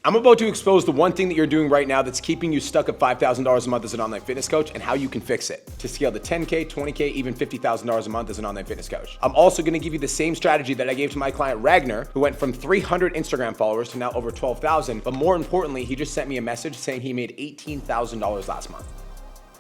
I'm about to expose the one thing that you're doing right now that's keeping you stuck at $5,000 a month as an online fitness coach and how you can fix it to scale to 10K, 20K, even $50,000 a month as an online fitness coach. I'm also gonna give you the same strategy that I gave to my client Ragnar, who went from 300 Instagram followers to now over 12,000. But more importantly, he just sent me a message saying he made $18,000 last month.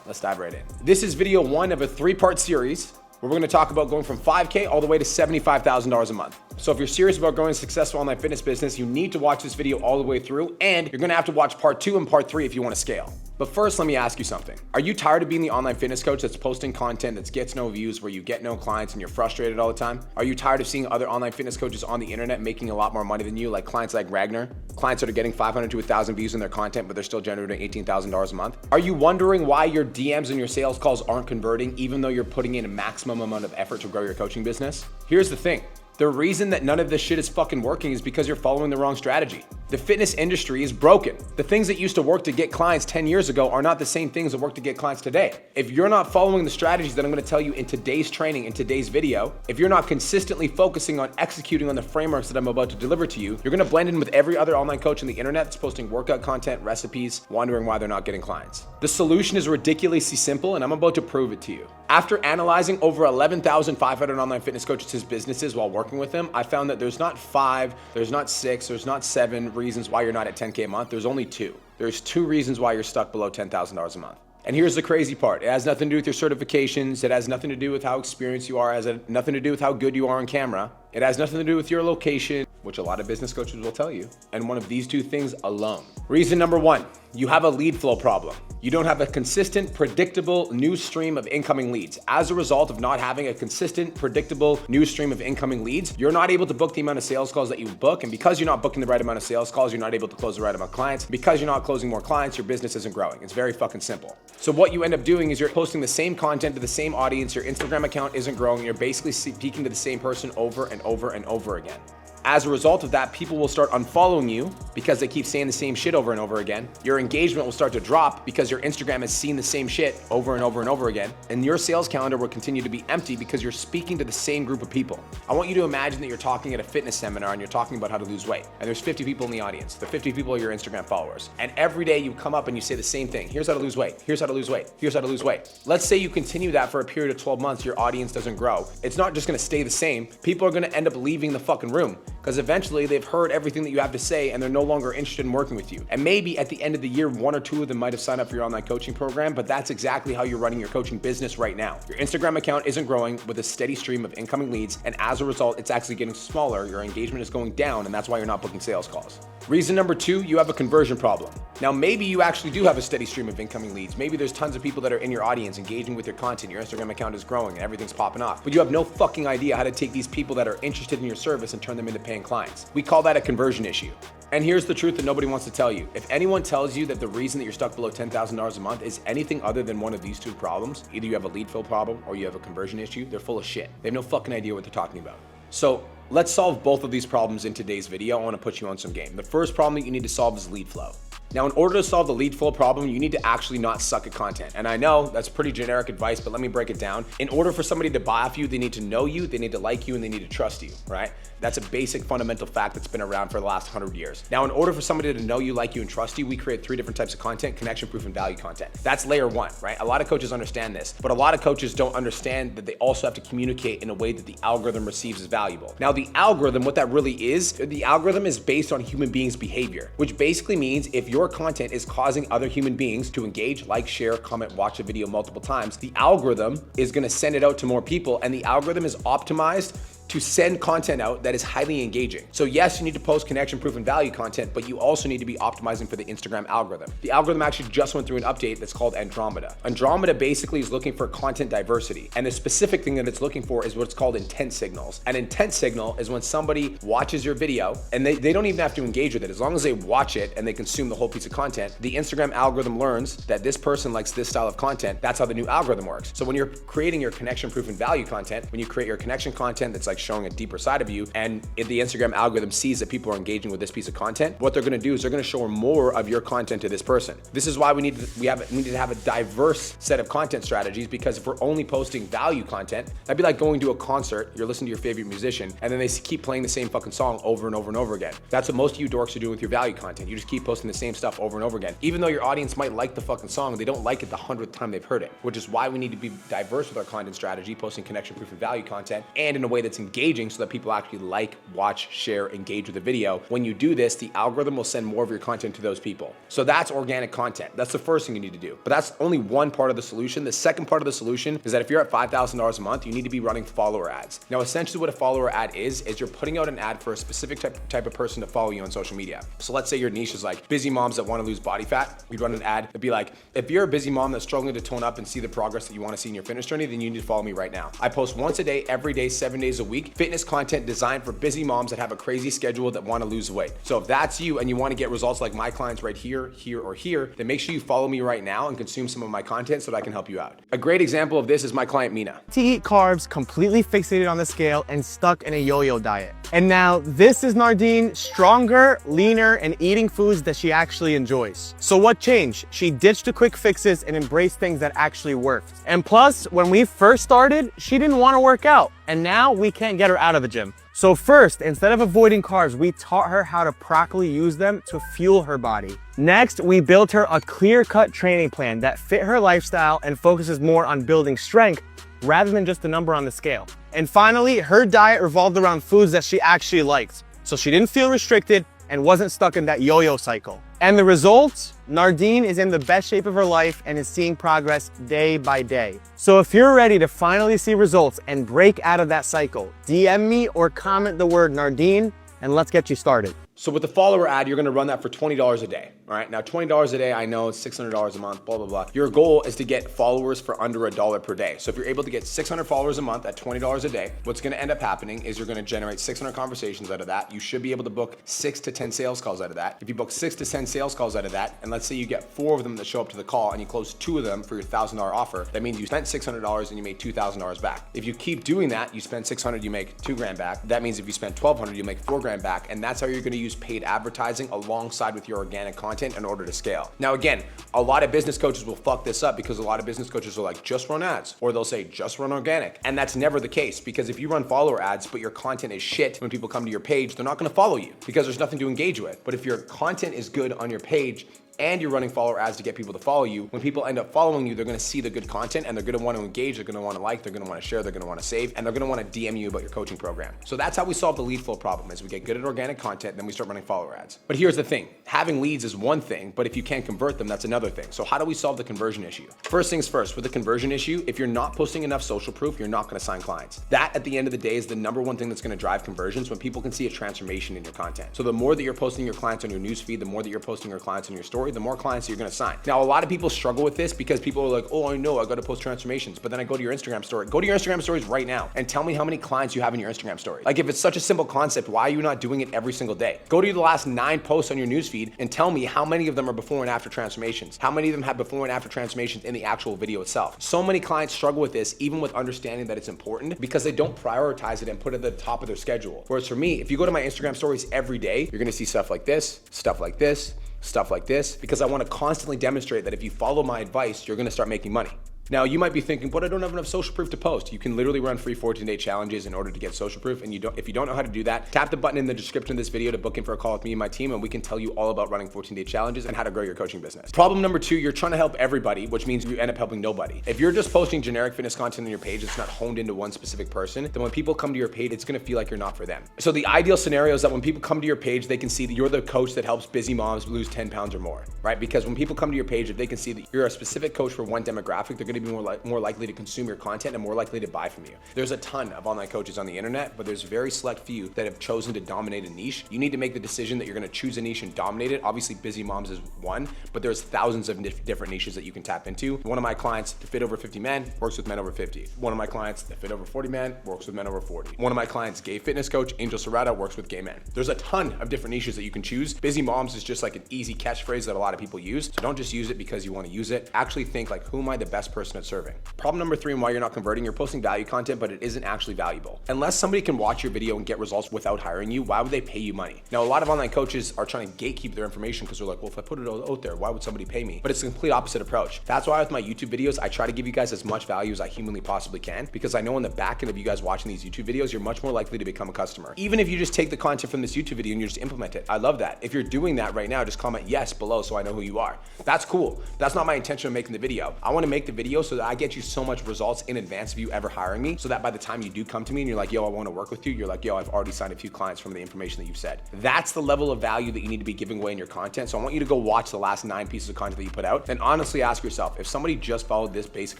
Let's dive right in. This is video one of a 3-part series where we're gonna talk about going from 5K all the way to $75,000 a month. So if you're serious about growing a successful online fitness business, you need to watch this video all the way through, and you're gonna have to watch part 2 and part 3 if you wanna scale. But first, let me ask you something. Are you tired of being the online fitness coach that's posting content that gets no views, where you get no clients and you're frustrated all the time? Are you tired of seeing other online fitness coaches on the internet making a lot more money than you, like clients like Ragnar? Clients that are getting 500 to 1,000 views in their content, but they're still generating $18,000 a month? Are you wondering why your DMs and your sales calls aren't converting, even though you're putting in a maximum amount of effort to grow your coaching business? Here's the thing. The reason that none of this shit is fucking working is because you're following the wrong strategy. The fitness industry is broken. The things that used to work to get clients 10 years ago are not the same things that work to get clients today. If you're not following the strategies that I'm gonna tell you in today's training, in today's video, if you're not consistently focusing on executing on the frameworks that I'm about to deliver to you, you're gonna blend in with every other online coach on the internet that's posting workout content, recipes, wondering why they're not getting clients. The solution is ridiculously simple, and I'm about to prove it to you. After analyzing over 11,500 online fitness coaches' businesses while working with them, I found that there's not 5, there's not 6, there's not 7 reasons why you're not at 10K a month. There's only 2. There's 2 reasons why you're stuck below $10,000 a month. And here's the crazy part. It has nothing to do with your certifications. It has nothing to do with how experienced you are. It has nothing to do with how good you are on camera. It has nothing to do with your location, which a lot of business coaches will tell you. And one of these 2 things alone. Reason number 1, you have a lead flow problem. You don't have a consistent, predictable news stream of incoming leads. As a result of not having a consistent, predictable news stream of incoming leads, you're not able to book the amount of sales calls that you book. And because you're not booking the right amount of sales calls, you're not able to close the right amount of clients. Because you're not closing more clients, your business isn't growing. It's very fucking simple. So what you end up doing is you're posting the same content to the same audience. Your Instagram account isn't growing. You're basically speaking to the same person over and over and over again. As a result of that, people will start unfollowing you because they keep saying the same shit over and over again. Your engagement will start to drop because your Instagram has seen the same shit over and over and over again. And your sales calendar will continue to be empty because you're speaking to the same group of people. I want you to imagine that you're talking at a fitness seminar and you're talking about how to lose weight. And there's 50 people in the audience. The 50 people are your Instagram followers. And every day you come up and you say the same thing. Here's how to lose weight. Here's how to lose weight. Here's how to lose weight. Let's say you continue that for a period of 12 months, your audience doesn't grow. It's not just gonna stay the same. People are gonna end up leaving the fucking room because eventually they've heard everything that you have to say and they're no longer interested in working with you. And maybe at the end of the year, 1 or 2 of them might have signed up for your online coaching program, but that's exactly how you're running your coaching business right now. Your Instagram account isn't growing with a steady stream of incoming leads, and as a result, it's actually getting smaller. Your engagement is going down, and that's why you're not booking sales calls. Reason number 2, you have a conversion problem. Now, maybe you actually do have a steady stream of incoming leads. Maybe there's tons of people that are in your audience engaging with your content. Your Instagram account is growing and everything's popping off, but you have no fucking idea how to take these people that are interested in your service and turn them into paying clients. We call that a conversion issue. And here's the truth that nobody wants to tell you. If anyone tells you that the reason that you're stuck below $10,000 a month is anything other than one of these 2 problems, either you have a lead flow problem or you have a conversion issue, they're full of shit. They have no fucking idea what they're talking about. So let's solve both of these problems in today's video. I want to put you on some game. The first problem that you need to solve is lead flow. Now, in order to solve the lead flow problem, you need to actually not suck at content. And I know that's pretty generic advice, but let me break it down. In order for somebody to buy off you, they need to know you, they need to like you, and they need to trust you, right? That's a basic fundamental fact that's been around for the last 100 years. Now, in order for somebody to know you, like you, and trust you, we create 3 different types of content: connection, proof, and value content. That's layer 1, right? A lot of coaches understand this, but a lot of coaches don't understand that they also have to communicate in a way that the algorithm receives as valuable. Now, the algorithm, what that really is, the algorithm is based on human beings' behavior, which basically means if your content is causing other human beings to engage, like, share, comment, watch a video multiple times, the algorithm is gonna send it out to more people, and the algorithm is optimized to send content out that is highly engaging. So yes, you need to post connection, proof, and value content, but you also need to be optimizing for the Instagram algorithm. The algorithm actually just went through an update that's called Andromeda. Andromeda basically is looking for content diversity. And the specific thing that it's looking for is what's called intent signals. An intent signal is when somebody watches your video and they don't even have to engage with it. As long as they watch it and they consume the whole piece of content, the Instagram algorithm learns that this person likes this style of content. That's how the new algorithm works. So when you're creating your connection, proof, and value content, when you create your connection content that's like like showing a deeper side of you, and if the Instagram algorithm sees that people are engaging with this piece of content, what they're gonna do is they're gonna show more of your content to this person. This is why we need to have a diverse set of content strategies, because if we're only posting value content, that'd be like going to a concert, you're listening to your favorite musician, and then they keep playing the same fucking song over and over and over again. That's what most of you dorks are doing with your value content. You just keep posting the same stuff over and over again. Even though your audience might like the fucking song, they don't like it the 100th time they've heard it, which is why we need to be diverse with our content strategy, posting connection proof and value content, and in a way that's engaging so that people actually like, watch, share, engage with the video. When you do this, the algorithm will send more of your content to those people. So that's organic content. That's the first thing you need to do. But that's only one part of the solution. The second part of the solution is that if you're at $5,000 a month, you need to be running follower ads. Now, essentially what a follower ad is you're putting out an ad for a specific type of person to follow you on social media. So let's say your niche is like busy moms that want to lose body fat. You'd run an ad. It'd be like, if you're a busy mom that's struggling to tone up and see the progress that you want to see in your fitness journey, then you need to follow me right now. I post once a day, every day, 7 days a week, fitness content designed for busy moms that have a crazy schedule that want to lose weight. So if that's you and you want to get results like my clients right here, here, or here, then make sure you follow me right now and consume some of my content so that I can help you out. A great example of this is my client Mina. To eat carbs, completely fixated on the scale, and stuck in a yo-yo diet. And now this is Nardine, stronger, leaner, and eating foods that she actually enjoys. So what changed? She ditched the quick fixes and embraced things that actually worked. And plus, when we first started, she didn't want to work out, and now we can't get her out of the gym. So first, instead of avoiding carbs, we taught her how to properly use them to fuel her body. Next, we built her a clear-cut training plan that fit her lifestyle and focuses more on building strength rather than just a number on the scale. And finally, her diet revolved around foods that she actually liked, so she didn't feel restricted and wasn't stuck in that yo-yo cycle. And the results? Nardine is in the best shape of her life and is seeing progress day by day. So if you're ready to finally see results and break out of that cycle, DM me or comment the word Nardine and let's get you started. So with the follower ad, you're gonna run that for $20 a day, all right? Now $20 a day, I know it's $600 a month, blah, blah, blah. Your goal is to get followers for under $1 per day. So if you're able to get 600 followers a month at $20 a day, what's gonna end up happening is you're gonna generate 600 conversations out of that. You should be able to book 6 to 10 sales calls out of that. If you book 6 to 10 sales calls out of that, and let's say you get 4 of them that show up to the call and you close 2 of them for your $1,000 offer, that means you spent $600 and you made $2,000 back. If you keep doing that, you spend 600, you make 2 grand back. That means if you spend 1,200, you make 4 grand back. And that's how you're gonna use paid advertising alongside with your organic content in order to scale. Now again, a lot of business coaches will fuck this up because a lot of business coaches are like, just run ads, or they'll say just run organic. And that's never the case, because if you run follower ads but your content is shit, when people come to your page, they're not gonna follow you because there's nothing to engage with. But if your content is good on your page and you're running follower ads to get people to follow you, when people end up following you, they're gonna see the good content and they're gonna wanna engage, they're gonna wanna like, they're gonna wanna share, they're gonna wanna save, and they're gonna wanna DM you about your coaching program. So that's how we solve the lead flow problem, is we get good at organic content, then we start running follower ads. But here's the thing, having leads is one thing, but if you can't convert them, that's another thing. So how do we solve the conversion issue? First things first, with the conversion issue, if you're not posting enough social proof, you're not gonna sign clients. That, at the end of the day, is the number one thing that's gonna drive conversions, when people can see a transformation in your content. So the more that you're posting your clients on your newsfeed, the more that you're posting your clients on your story, the more clients you're gonna sign. Now, a lot of people struggle with this because people are like, oh, I know, I gotta post transformations, but then I go to your Instagram story. Go to your Instagram stories right now and tell me how many clients you have in your Instagram story. Like, if it's such a simple concept, why are you not doing it every single day? Go to the last 9 posts on your newsfeed and tell me how many of them are before and after transformations. How many of them have before and after transformations in the actual video itself? So many clients struggle with this, even with understanding that it's important, because they don't prioritize it and put it at the top of their schedule. Whereas for me, if you go to my Instagram stories every day, you're gonna see stuff like this, stuff like this, stuff like this, because I want to constantly demonstrate that if you follow my advice, you're going to start making money. Now, you might be thinking, but I don't have enough social proof to post. You can literally run free 14-day challenges in order to get social proof. And if you don't know how to do that, tap the button in the description of this video to book in for a call with me and my team, and we can tell you all about running 14-day challenges and how to grow your coaching business. Problem number 2, you're trying to help everybody, which means you end up helping nobody. If you're just posting generic fitness content on your page, it's not honed into one specific person, then when people come to your page, it's going to feel like you're not for them. So the ideal scenario is that when people come to your page, they can see that you're the coach that helps busy moms lose 10 pounds or more, right? Because when people come to your page, if they can see that you're a specific coach for one demographic, they're going to be more likely to consume your content and more likely to buy from you. There's a ton of online coaches on the internet, but there's very select few that have chosen to dominate a niche. You need to make the decision that you're going to choose a niche and dominate it. Obviously, busy moms is one, but there's thousands of different niches that you can tap into. One of my clients, the Fit Over 50 Man, works with men over 50. One of my clients, the Fit Over 40 Man, works with men over 40. One of my clients, gay fitness coach, Angel Serrata, works with gay men. There's a ton of different niches that you can choose. Busy moms is just like an easy catchphrase that a lot of people use. So don't just use it because you want to use it. Actually think like, who am I the best person person it's serving. Problem number 3 and why you're not converting, you're posting value content, but it isn't actually valuable. Unless somebody can watch your video and get results without hiring you, why would they pay you money? Now, a lot of online coaches are trying to gatekeep their information because they're like, well, if I put it out there, why would somebody pay me? But it's the complete opposite approach. That's why with my YouTube videos, I try to give you guys as much value as I humanly possibly can, because I know on the back end of you guys watching these YouTube videos, you're much more likely to become a customer. Even if you just take the content from this YouTube video and you just implement it. I love that. If you're doing that right now, just comment yes below so I know who you are. That's cool. That's not my intention of making the video. I want to make the video so that I get you so much results in advance of you ever hiring me, so that by the time you do come to me and you're like, yo, I want to work with you, you're like, yo, I've already signed a few clients from the information that you've said. That's the level of value that you need to be giving away in your content. So I want you to go watch the last 9 pieces of content that you put out and honestly ask yourself, if somebody just followed this basic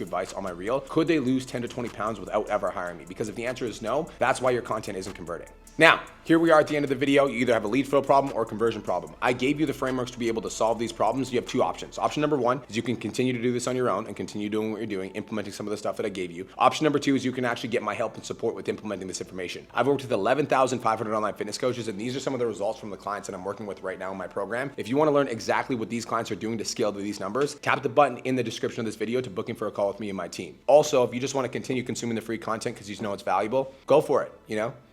advice on my reel, could they lose 10 to 20 pounds without ever hiring me? Because if the answer is no, that's why your content isn't converting. Now, here we are at the end of the video. You either have a lead flow problem or a conversion problem. I gave you the frameworks to be able to solve these problems. You have 2 options. Option number 1 is you can continue to do this on your own and continue doing what you're doing, implementing some of the stuff that I gave you. Option number 2 is you can actually get my help and support with implementing this information. I've worked with 11,500 online fitness coaches, and these are some of the results from the clients that I'm working with right now in my program. If you want to learn exactly what these clients are doing to scale to these numbers, tap the button in the description of this video to book in for a call with me and my team. Also, if you just want to continue consuming the free content because you know it's valuable, go for it,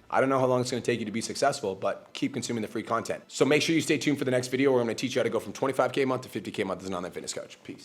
I don't know how long it's going to take you to be successful, but keep consuming the free content. So make sure you stay tuned for the next video where I'm going to teach you how to go from 25K a month to 50K a month as an online fitness coach. Peace.